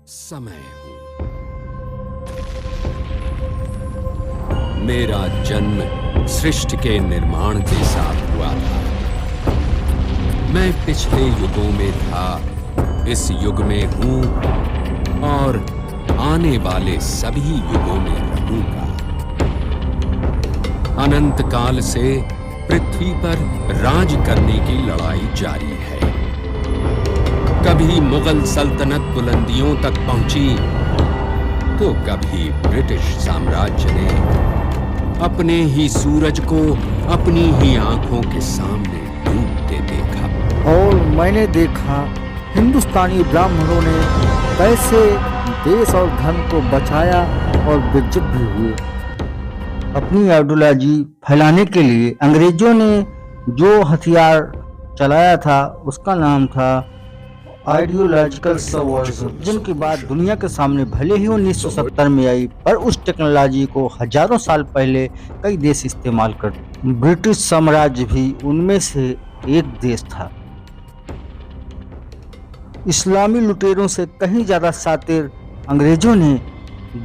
समय हूं। मेरा जन्म सृष्टि के निर्माण के साथ हुआ था। मैं पिछले युगों में था, इस युग में हूं और आने वाले सभी युगों में रहूंगा। अनंत काल से पृथ्वी पर राज करने की लड़ाई जारी है। कभी मुगल सल्तनत बुलंदियों तक पहुंची, तो कभी ब्रिटिश साम्राज्य ने अपने ही सूरज को अपनी ही आंखों के सामने डूबते देखा। और मैंने देखा हिंदुस्तानी ब्राह्मणों ने कैसे देश और धर्म को बचाया और विकसित भी हुए। अपनी आइडियोलॉजी फैलाने के लिए अंग्रेजों ने जो हथियार चलाया था उसका नाम था आइडियोलॉजिकल सबवर्जन, जिनकी बात दुनिया के सामने भले ही 1970 में आई, पर उस टेक्नोलॉजी को हजारों साल पहले कई देश इस्तेमाल करते। ब्रिटिश साम्राज्य भी उनमें से एक देश था। इस्लामी लुटेरों से कहीं ज्यादा शातिर अंग्रेजों ने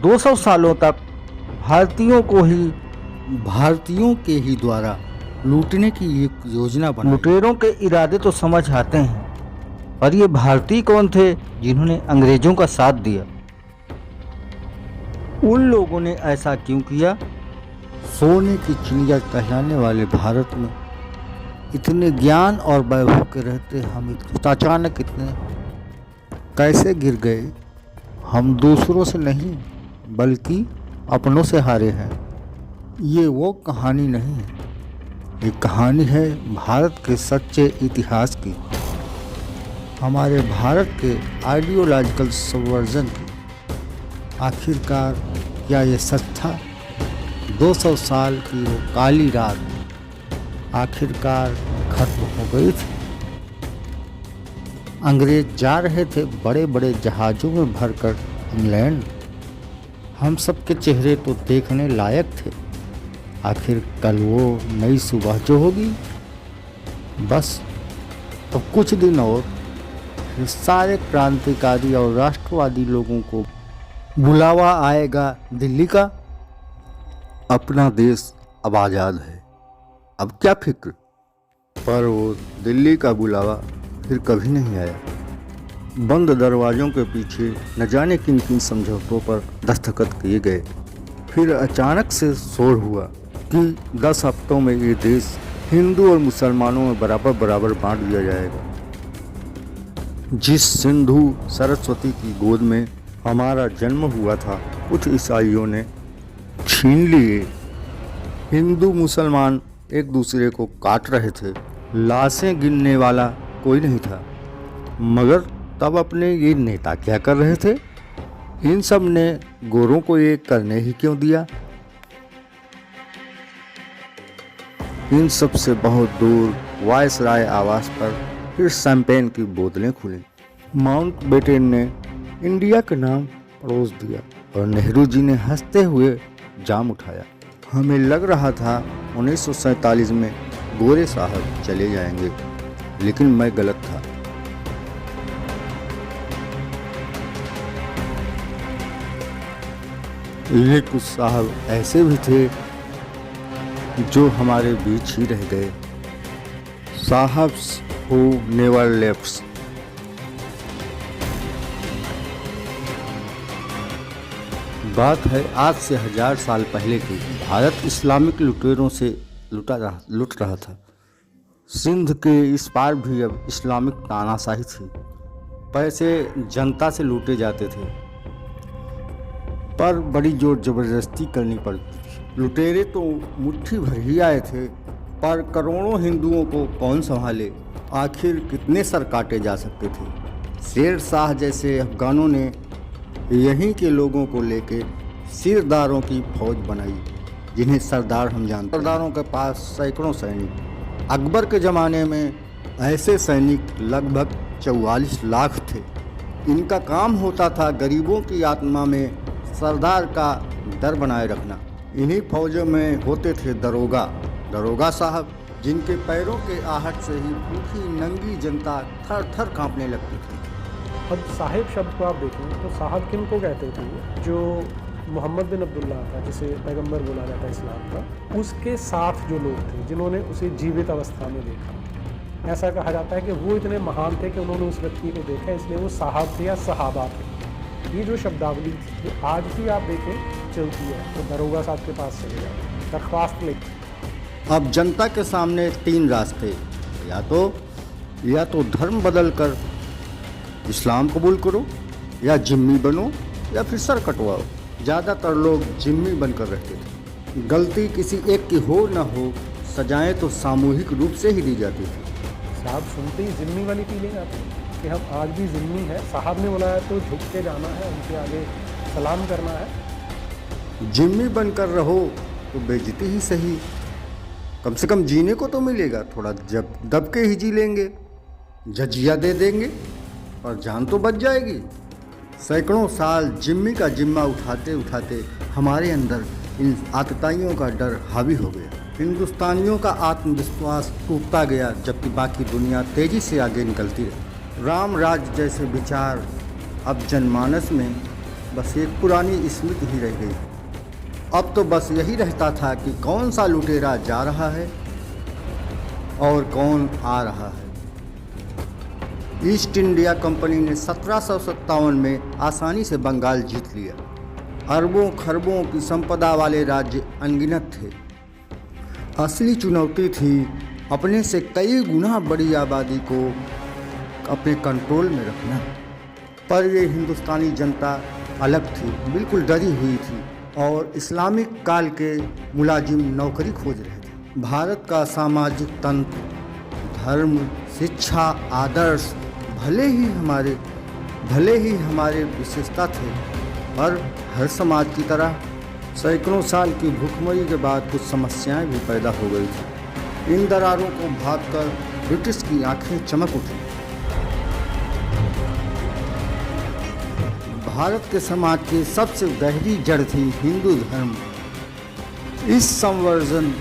200 सालों तक भारतीयों के ही द्वारा लूटने की एक योजना बनाई। लुटेरों के इरादे तो समझ आते हैं, पर ये भारतीय कौन थे जिन्होंने अंग्रेजों का साथ दिया? उन लोगों ने ऐसा क्यों किया? सोने की चिड़िया कहलाने वाले भारत में इतने ज्ञान और वैभव के रहते हम अचानक इतने कैसे गिर गए? हम दूसरों से नहीं बल्कि अपनों से हारे हैं। ये वो कहानी नहीं है, ये कहानी है भारत के सच्चे इतिहास की, हमारे भारत के आइडियोलॉजिकल सबवर्जन की। आखिरकार क्या ये सच था? 200 साल की वो काली रात आखिरकार खत्म हो गई थी। अंग्रेज जा रहे थे बड़े बड़े जहाज़ों में भरकर इंग्लैंड। हम सबके चेहरे तो देखने लायक थे। आखिर कल वो नई सुबह जो होगी, बस तो कुछ दिन और सारे क्रांतिकारी और राष्ट्रवादी लोगों को बुलावा आएगा दिल्ली का। अपना देश अब आज़ाद है, अब क्या फिक्र। पर वो दिल्ली का बुलावा फिर कभी नहीं आया। बंद दरवाज़ों के पीछे न जाने किन किन समझौतों पर दस्तखत किए गए। फिर अचानक से शोर हुआ कि 10 हफ्तों में ये देश हिंदू और मुसलमानों में बराबर बराबर बांट दिया जाएगा। जिस सिंधु सरस्वती की गोद में हमारा जन्म हुआ था, कुछ ईसाइयों ने छीन लिए। हिंदू मुसलमान एक दूसरे को काट रहे थे। लाशें गिनने वाला कोई नहीं था। मगर तब अपने ये नेता क्या कर रहे थे? इन सब ने गोरों को ये करने ही क्यों दिया? इन सब से बहुत दूर वायसराय आवास पर फिर शैंपेन की बोतलें खुली। माउंटबेटन ने इंडिया का नाम परोस दिया और नेहरू जी ने हंसते हुए जाम उठाया। हमें लग रहा था 1947 में गोरे साहब चले जाएंगे, लेकिन मैं गलत था। ये कुछ साहब ऐसे भी थे जो हमारे बीच ही रह गए। साहब्स हु नेवर लेफ्ट। बात है आज से 1000 साल पहले की। भारत इस्लामिक लुटेरों से लुट रहा था। सिंध के इस पार भी अब इस्लामिक तानाशाही थी। पैसे जनता से लूटे जाते थे, पर बड़ी जोर जबरदस्ती करनी पड़ती थी। लुटेरे तो मुट्ठी भर ही आए थे, पर करोड़ों हिंदुओं को कौन संभाले? आखिर कितने सर काटे जा सकते थे? शेर शाह जैसे अफगानों ने यहीं के लोगों को लेके सिरदारों की फौज बनाई, जिन्हें सरदार हम जानते हैं। सरदारों के पास सैकड़ों सैनिक। अकबर के ज़माने में ऐसे सैनिक लगभग 44 लाख थे। इनका काम होता था गरीबों की आत्मा में सरदार का डर बनाए रखना। इन्हीं फौजों में होते थे दरोगा साहब, जिनके पैरों के आहट से ही भूखी नंगी जनता थर थर कांपने लगती थी। अब साहिब शब्द को आप देखें तो साहब किन को कहते थे? जो मोहम्मद बिन अब्दुल्ला था, जिसे पैगंबर बोला जाता है इस्लाम का, उसके साथ जो लोग थे जिन्होंने उसे जीवित अवस्था में देखा। ऐसा कहा जाता है कि वो इतने महान थे कि उन्होंने उस व्यक्ति को देखा, इसलिए वो साहब थे या सहाबा थे। ये जो शब्दावली थी जो आज भी आप देखें चलती है, तो दरोगा साहब के पास चले जाओ, दरख्वास्त लेके। अब जनता के सामने 3 रास्ते, या तो धर्म बदल कर इस्लाम कबूल करो, या जिम्मी बनो, या फिर सर कटवाओ। ज़्यादातर लोग जिम्मी बनकर रहते थे। गलती किसी एक की हो न हो, सजाएं तो सामूहिक रूप से ही दी जाती थी। साहब सुनते ही जिम्मी वाली फीलिंग आती है कि हम आज भी जिम्मी हैं, साहब ने बुलाया तो झुक के जाना है, उनके आगे सलाम करना है। जिम्मी बनकर रहो तो बेइज्जती ही सही, कम से कम जीने को तो मिलेगा। थोड़ा जब दब के ही जी लेंगे, जजिया दे देंगे और जान तो बच जाएगी। सैकड़ों साल जिम्मी का जिम्मा उठाते उठाते हमारे अंदर इन आतताइयों का डर हावी हो गया। हिंदुस्तानियों का आत्मविश्वास टूटता गया, जबकि बाकी दुनिया तेजी से आगे निकलती रही। राम राज्य जैसे विचार अब जनमानस में बस एक पुरानी स्मृति ही रह गई। अब तो बस यही रहता था कि कौन सा लुटेरा जा रहा है और कौन आ रहा है। ईस्ट इंडिया कंपनी ने 1757 में आसानी से बंगाल जीत लिया। अरबों खरबों की संपदा वाले राज्य अनगिनत थे। असली चुनौती थी अपने से कई गुना बड़ी आबादी को अपने कंट्रोल में रखना। पर ये हिंदुस्तानी जनता अलग थी, बिल्कुल डरी हुई थी और इस्लामिक काल के मुलाजिम नौकरी खोज रहे थे। भारत का सामाजिक तंत्र, धर्म, शिक्षा, आदर्श भले ही हमारे विशेषता थे, पर हर समाज की तरह सैकड़ों साल की भूखमरी के बाद कुछ समस्याएं भी पैदा हो गई थी। इन दरारों को भांपकर ब्रिटिश की आंखें चमक उठी। भारत के समाज की सबसे गहरी जड़ थी हिंदू धर्म। इस संवर्धन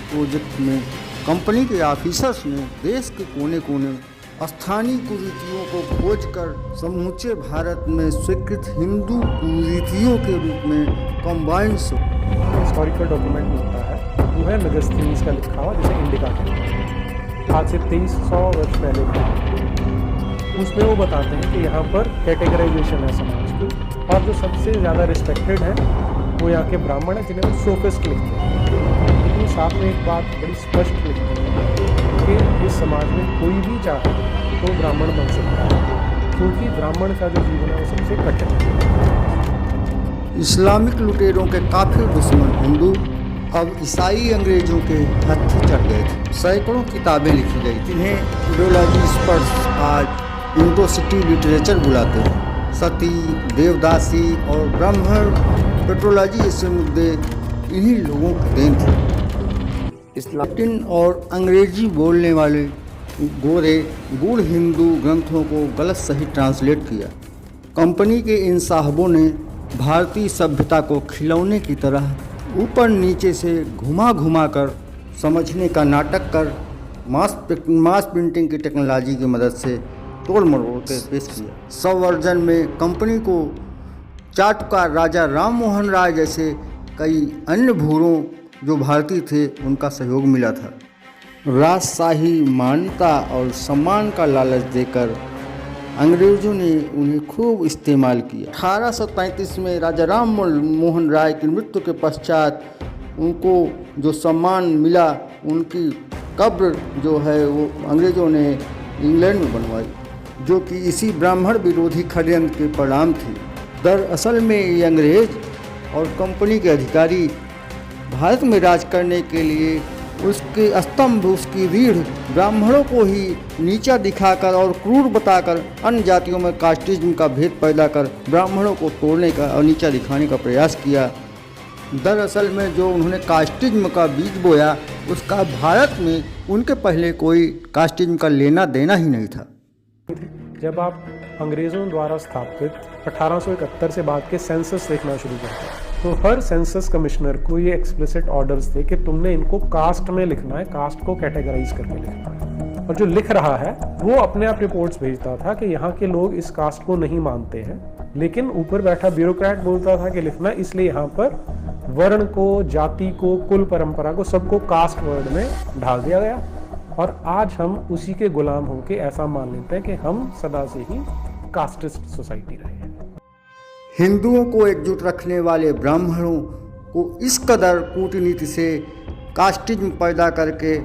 प्रोजेक्ट में कंपनी के ऑफिसर्स ने देश के कोने कोने स्थानीय कुरीतियों को खोजकर समूचे भारत में स्वीकृत हिंदू कुरीतियों के रूप में कंबाइंड हिस्टोरिकल डॉक्यूमेंट मिलता है, वो है मेगास्थनीज का लिखा हुआ, जिसे इंडिका कहते हैं, आज से 2300 वर्ष पहले का। उसमें वो बताते हैं कि यहाँ पर कैटेगराइजेशन है समाज की, और जो सबसे ज़्यादा रिस्पेक्टेड है वो यहाँ के ब्राह्मण हैं, जिन्हें वो सोफिस्ट लिखते हैं। लेकिन साथ में एक बात बड़ी स्पष्ट लिखते हैं कि इस समाज में कोई भी चाहे तो ब्राह्मण बन सकता है, क्योंकि ब्राह्मण का जो जीवन है वो सबसे कठिन है। इस्लामिक लुटेरों के काफिर दुश्मन हिंदू अब ईसाई अंग्रेजों के हत्थे चढ़ गए थे। सैकड़ों किताबें लिखी गई, जिन्हें आइडियोलॉजिस्ट्स आज इंडोसिटी लिटरेचर बुलाते हैं। सती, देवदासी और ब्राह्मण पेट्रोलॉजी जैसे मुद्दे इन्हीं लोगों की देन थे। लैटिन और अंग्रेजी बोलने वाले गोरे गूढ़ हिंदू ग्रंथों को गलत सही ट्रांसलेट किया। कंपनी के इन साहबों ने भारतीय सभ्यता को खिलौने की तरह ऊपर नीचे से घुमा घुमा कर समझने का नाटक कर मास प्रिंटिंग की टेक्नोलॉजी की मदद से तोड़ मरोड़ के पेश किया। संवर्धन में कंपनी को चाटुकार राजा राम मोहन राय जैसे कई अन्य भूरों जो भारतीय थे उनका सहयोग मिला था। राजशाही मान्यता और सम्मान का लालच देकर अंग्रेज़ों ने उन्हें खूब इस्तेमाल किया। 1833 में राजा राम मोहन राय की मृत्यु के पश्चात उनको जो सम्मान मिला, उनकी कब्र जो है वो अंग्रेज़ों ने इंग्लैंड में बनवाई, जो कि इसी ब्राह्मण विरोधी षड्यंत्र के परिणाम थी। दरअसल में ये अंग्रेज और कंपनी के अधिकारी भारत में राज करने के लिए उसके स्तंभ, उसकी रीढ़ ब्राह्मणों को ही नीचा दिखाकर और क्रूर बताकर अन्य जातियों में कास्टिज्म का भेद पैदा कर ब्राह्मणों को तोड़ने का और नीचा दिखाने का प्रयास किया। दरअसल में जो उन्होंने कास्टिज्म का बीज बोया, उसका भारत में उनके पहले कोई कास्टिज्म का लेना देना ही नहीं था। जब आप अंग्रेज़ों द्वारा स्थापित 1871 से बाद के सेंसस देखना शुरू करते हैं, तो हर सेंसस कमिश्नर को ये एक्सप्लिसिट ऑर्डर्स थे कि तुमने इनको कास्ट में लिखना है, कास्ट को कैटेगराइज करके लिखना है। और जो लिख रहा है वो अपने आप रिपोर्ट्स भेजता था कि यहाँ के लोग इस कास्ट को नहीं मानते हैं, लेकिन ऊपर बैठा ब्यूरोक्रेट बोलता था कि लिखना, इसलिए यहाँ पर वर्ण को, जाति को, कुल परंपरा को, सबको कास्ट वर्ड में ढाल दिया गया। और आज हम उसी के गुलाम होकर ऐसा मान लेते हैं कि हम सदा से ही कास्टिस्ट सोसाइटी रहे हैं। हिंदुओं को एकजुट रखने वाले ब्राह्मणों को इस कदर कूटनीति से कास्टिज्म पैदा करके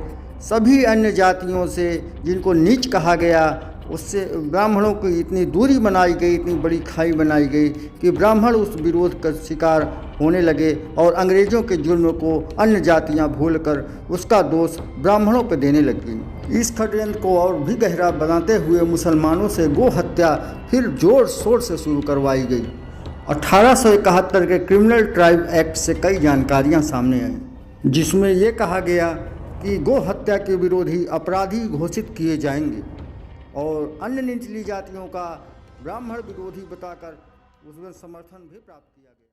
सभी अन्य जातियों से जिनको नीच कहा गया, उससे ब्राह्मणों की इतनी दूरी बनाई गई, इतनी बड़ी खाई बनाई गई कि ब्राह्मण उस विरोध का शिकार होने लगे और अंग्रेज़ों के जुल्म को अन्य जातियां भूलकर उसका दोष ब्राह्मणों पर देने लगी। इस षड्यंत्र को और भी गहरा बनाते हुए मुसलमानों से गो हत्या फिर जोर शोर से शुरू करवाई गई। 1871 के क्रिमिनल ट्राइब एक्ट से कई जानकारियां सामने आई, जिसमें ये कहा गया कि गो हत्या के विरोधी अपराधी घोषित किए जाएंगे और अन्य निचली जातियों का ब्राह्मण विरोधी बताकर उसमें समर्थन भी प्राप्त किया गया।